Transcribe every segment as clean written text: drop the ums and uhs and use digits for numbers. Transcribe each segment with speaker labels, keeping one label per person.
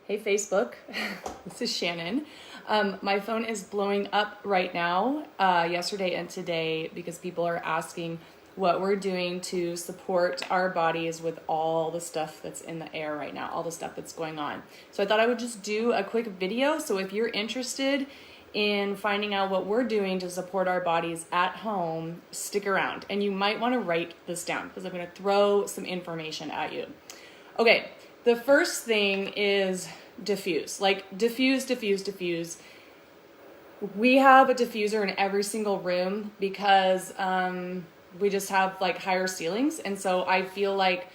Speaker 1: Hey Facebook, this is Shannon. My phone is blowing up right now, yesterday and today, because people are asking what we're doing to support our bodies with all the stuff that's in the air right now, all the stuff that's going on. So I thought I would just do a quick video. So if you're interested in finding out what we're doing to support our bodies at home, stick around. And you might want to write this down because I'm going to throw some information at you. Okay. The first thing is diffuse. Like diffuse. We have a diffuser in every single room because we just have like higher ceilings. And so I feel like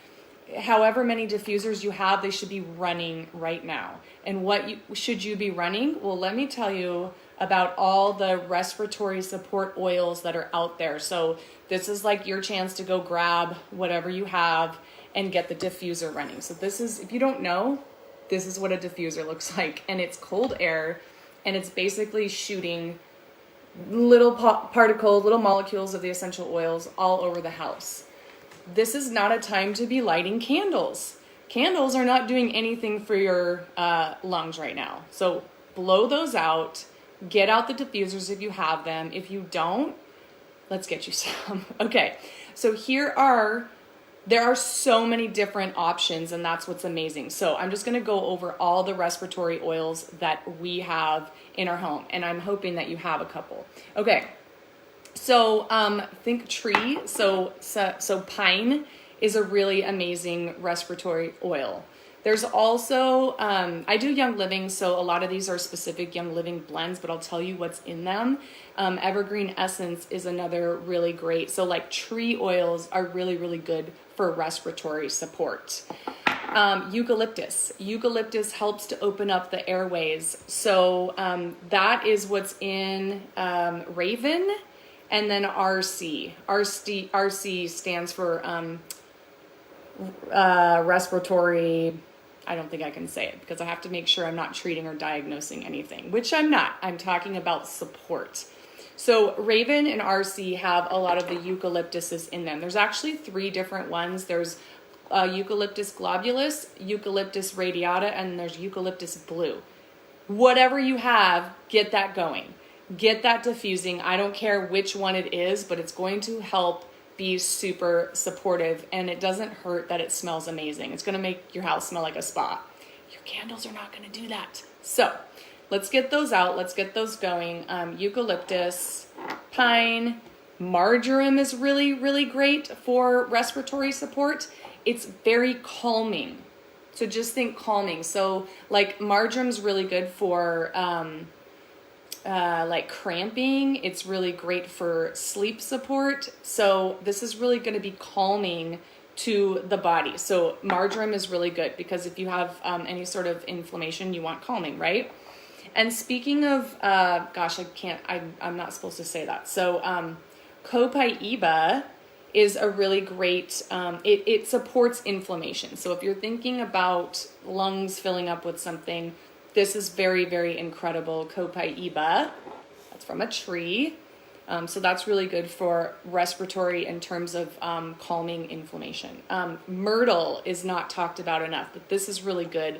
Speaker 1: however many diffusers you have, they should be running right now. And should you be running? Well, let me tell you about all the respiratory support oils that are out there. So this is like your chance to go grab whatever you have and get the diffuser running. So this is, if you don't know, this is what a diffuser looks like. And it's cold air, and it's basically shooting little particles, little molecules of the essential oils all over the house. This is not a time to be lighting candles. Candles are not doing anything for your lungs right now. So blow those out, get out the diffusers if you have them. If you don't, let's get you some. Okay, so there are so many different options, and that's what's amazing. So I'm just going to go over all the respiratory oils that we have in our home, and I'm hoping that you have a couple. Okay, so think tree. So pine is a really amazing respiratory oil. There's also, I do Young Living, so a lot of these are specific Young Living blends, but I'll tell you what's in them. Evergreen Essence is another really great. So like tree oils are really, really good for respiratory support. Eucalyptus. Eucalyptus helps to open up the airways. So that is what's in Raven, and then RC. RC stands for respiratory, I don't think I can say it because I have to make sure I'm not treating or diagnosing anything, which I'm not. I'm talking about support. So Raven and RC have a lot of the eucalyptuses in them. There's actually 3 different ones. There's Eucalyptus globulus, Eucalyptus radiata, and there's Eucalyptus blue. Whatever you have, get that going. Get that diffusing. I don't care which one it is, but it's going to help be super supportive, and it doesn't hurt that it smells amazing. It's going to make your house smell like a spa. Your candles are not going to do that. So let's get those out. Let's get those going. Eucalyptus, pine, marjoram is really, really great for respiratory support. It's very calming. So just think calming. So like marjoram's really good for like cramping. It's really great for sleep support. So this is really going to be calming to the body. So marjoram is really good because if you have any sort of inflammation, you want calming, right? And speaking of, I'm not supposed to say that. So copaiba is a really great, it supports inflammation. So if you're thinking about lungs filling up with something, this is very, very incredible. Copaiba, that's from a tree. So that's really good for respiratory in terms of calming inflammation. Myrtle is not talked about enough, but this is really good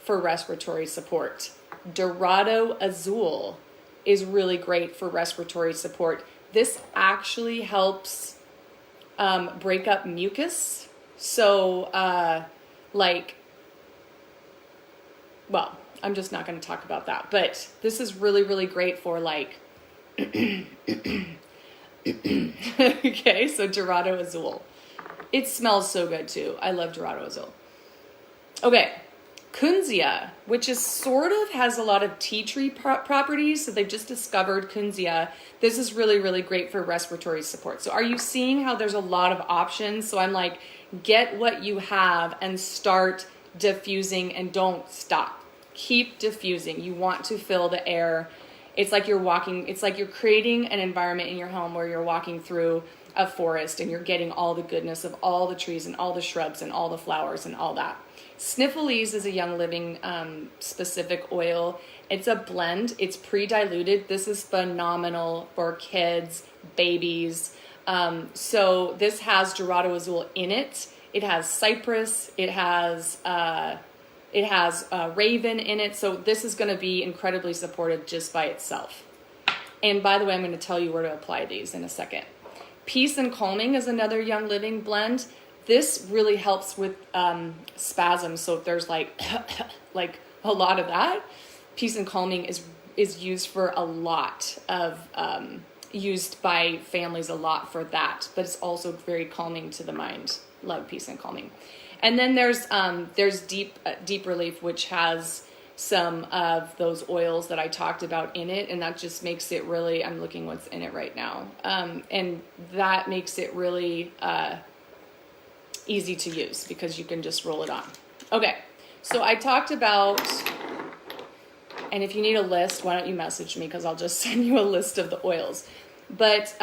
Speaker 1: for respiratory support. Dorado Azul is really great for respiratory support. This actually helps break up mucus. So I'm just not going to talk about that, but this is really, really great for like, okay, so Dorado Azul. It smells so good too. I love Dorado Azul. Okay, Kunzia, which is sort of has a lot of tea tree properties. So they've just discovered Kunzia. This is really, really great for respiratory support. So are you seeing how there's a lot of options? So I'm like, get what you have and start diffusing and don't stop. Keep diffusing. You want to fill the air. It's like you're creating an environment in your home where you're walking through a forest and you're getting all the goodness of all the trees and all the shrubs and all the flowers and all that. Sniffles is a Young Living specific oil. It's a blend. It's pre-diluted. This is phenomenal for kids, babies. So this has Dorado Azul in it. It has cypress. It has It has Raven in it, so this is going to be incredibly supportive just by itself. And by the way, I'm going to tell you where to apply these in a second. Peace and Calming is another Young Living blend. This really helps with spasms, so if there's like a lot of that, Peace and Calming is used for a lot of, used by families a lot for that, but it's also very calming to the mind. Love Peace and Calming. And then there's Deep Relief, which has some of those oils that I talked about in it, and that just makes it really, I'm looking what's in it right now, and that makes it really easy to use because you can just roll it on. Okay, so I talked about, and if you need a list, why don't you message me because I'll just send you a list of the oils. But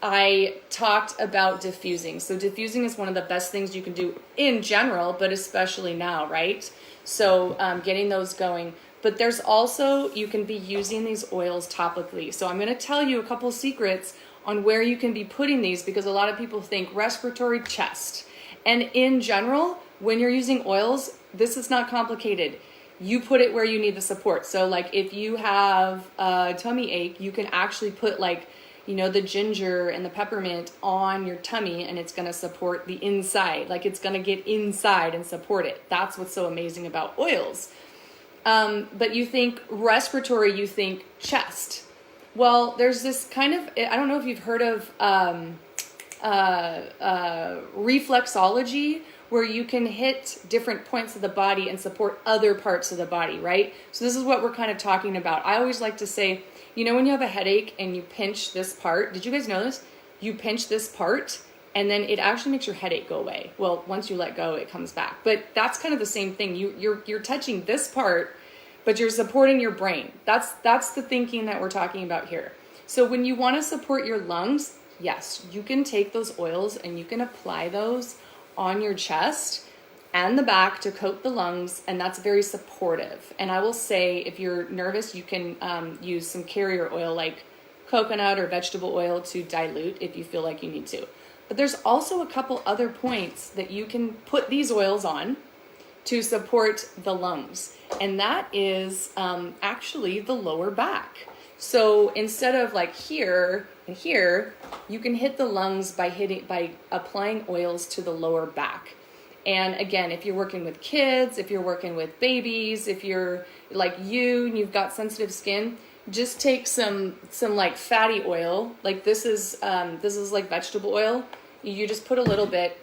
Speaker 1: I talked about diffusing. So diffusing is one of the best things you can do in general, but especially now, right? So getting those going. But there's also, you can be using these oils topically. So I'm going to tell you a couple secrets on where you can be putting these because a lot of people think respiratory, chest. And in general, when you're using oils, this is not complicated. You put it where you need the support. So like if you have a tummy ache, you can actually put like, you know, the ginger and the peppermint on your tummy and it's going to support the inside. Like it's going to get inside and support it. That's what's so amazing about oils. But you think respiratory, you think chest. Well, there's this kind of, I don't know if you've heard of reflexology, where you can hit different points of the body and support other parts of the body, right? So this is what we're kind of talking about. I always like to say, you know, when you have a headache and you pinch this part, did you guys know this? You pinch this part and then it actually makes your headache go away. Well, once you let go, it comes back. But that's kind of the same thing. You're touching this part, but you're supporting your brain. That's the thinking that we're talking about here. So when you want to support your lungs, yes, you can take those oils and you can apply those on your chest and the back to coat the lungs, and that's very supportive. And I will say, if you're nervous, you can use some carrier oil like coconut or vegetable oil to dilute if you feel like you need to. But there's also a couple other points that you can put these oils on to support the lungs, and that is actually the lower back. So instead of like here and here, you can hit the lungs by applying oils to the lower back. And again, if you're working with kids, if you're working with babies, if you're like you and you've got sensitive skin, just take some like fatty oil. Like this is like vegetable oil. You just put a little bit,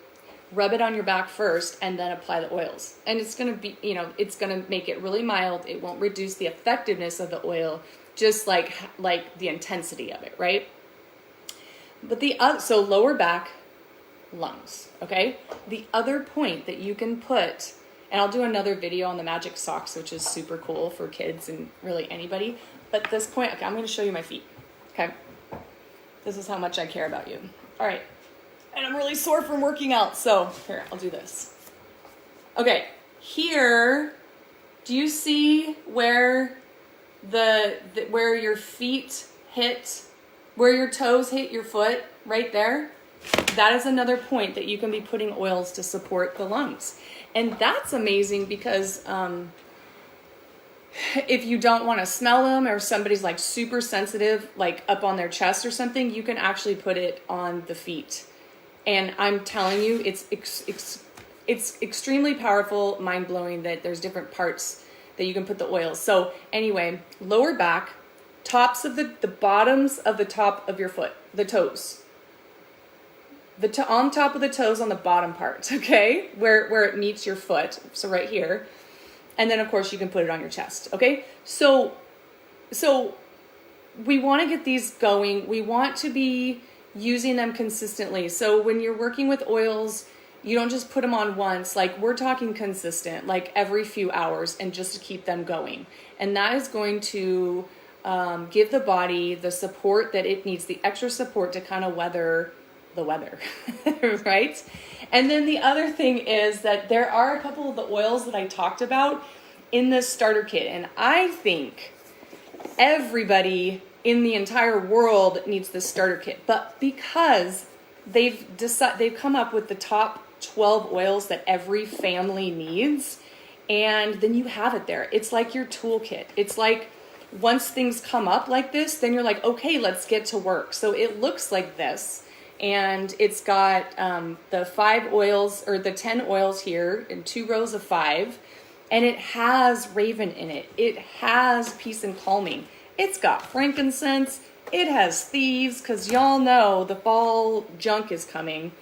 Speaker 1: rub it on your back first, and then apply the oils. And it's gonna be, you know, it's gonna make it really mild. It won't reduce the effectiveness of the oil, just like the intensity of it, right? But so lower back, lungs, okay? The other point that you can put, and I'll do another video on the magic socks, which is super cool for kids and really anybody. But at this point, okay, I'm going to show you my feet, okay? This is how much I care about you. All right. And I'm really sore from working out, so here, I'll do this. Okay, here, do you see where where your feet hit, where your toes hit your foot, right there? That is another point that you can be putting oils to support the lungs. And that's amazing because if you don't want to smell them, or somebody's like super sensitive, like up on their chest or something, you can actually put it on the feet. And I'm telling you, it's extremely powerful, mind-blowing that there's different parts that you can put the oils. So anyway, lower back, tops of the bottoms of the top of your foot, the toes. On top of the toes on the bottom part, okay? Where it meets your foot, so right here. And then of course you can put it on your chest, okay? So we want to get these going. We want to be using them consistently. So when you're working with oils, you don't just put them on once. Like we're talking consistent, like every few hours, and just to keep them going. And that is going to give the body the support that it needs, the extra support to kind of weather the weather, right? And then the other thing is that there are a couple of the oils that I talked about in this starter kit. And I think everybody in the entire world needs this starter kit. But because they've come up with the top 12 oils that every family needs, and then you have it there. It's like your toolkit. It's like once things come up like this, then you're like, okay, let's get to work. So it looks like this, and it's got the 5 oils, or the 10 oils here in 2 rows of 5, and it has raven in it. It has peace and calming. It's got frankincense. It has thieves, because y'all know the fall junk is coming.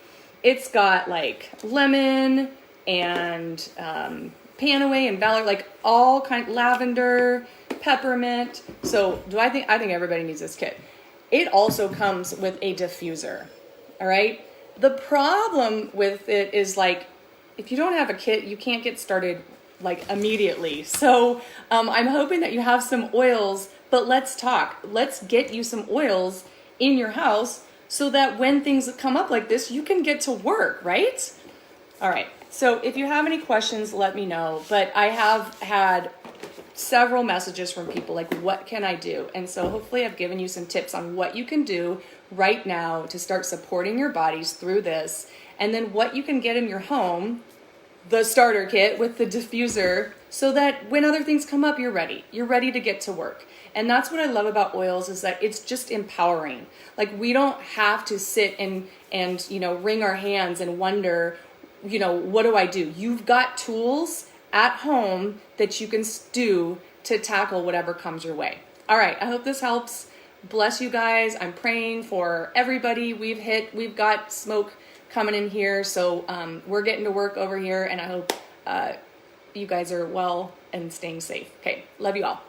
Speaker 1: It's got like lemon and Panaway and Valor, like all kind, lavender, peppermint. So I think everybody needs this kit. It also comes with a diffuser. All right. The problem with it is, like, if you don't have a kit, you can't get started like immediately. So I'm hoping that you have some oils, but let's talk. Let's get you some oils in your house so that when things come up like this, you can get to work, right? All right. So if you have any questions, let me know. But I have had several messages from people like, what can I do? And so hopefully I've given you some tips on what you can do right now to start supporting your bodies through this. And then what you can get in your home, the starter kit with the diffuser, so that when other things come up, you're ready. You're ready to get to work. And that's what I love about oils, is that it's just empowering. Like, we don't have to sit and wring our hands and wonder, what do I do? You've got tools at home that you can do to tackle whatever comes your way. All right, I hope this helps. Bless you guys. I'm praying for everybody. We've got smoke coming in here, so we're getting to work over here, and I hope you guys are well and staying safe. Okay, love you all.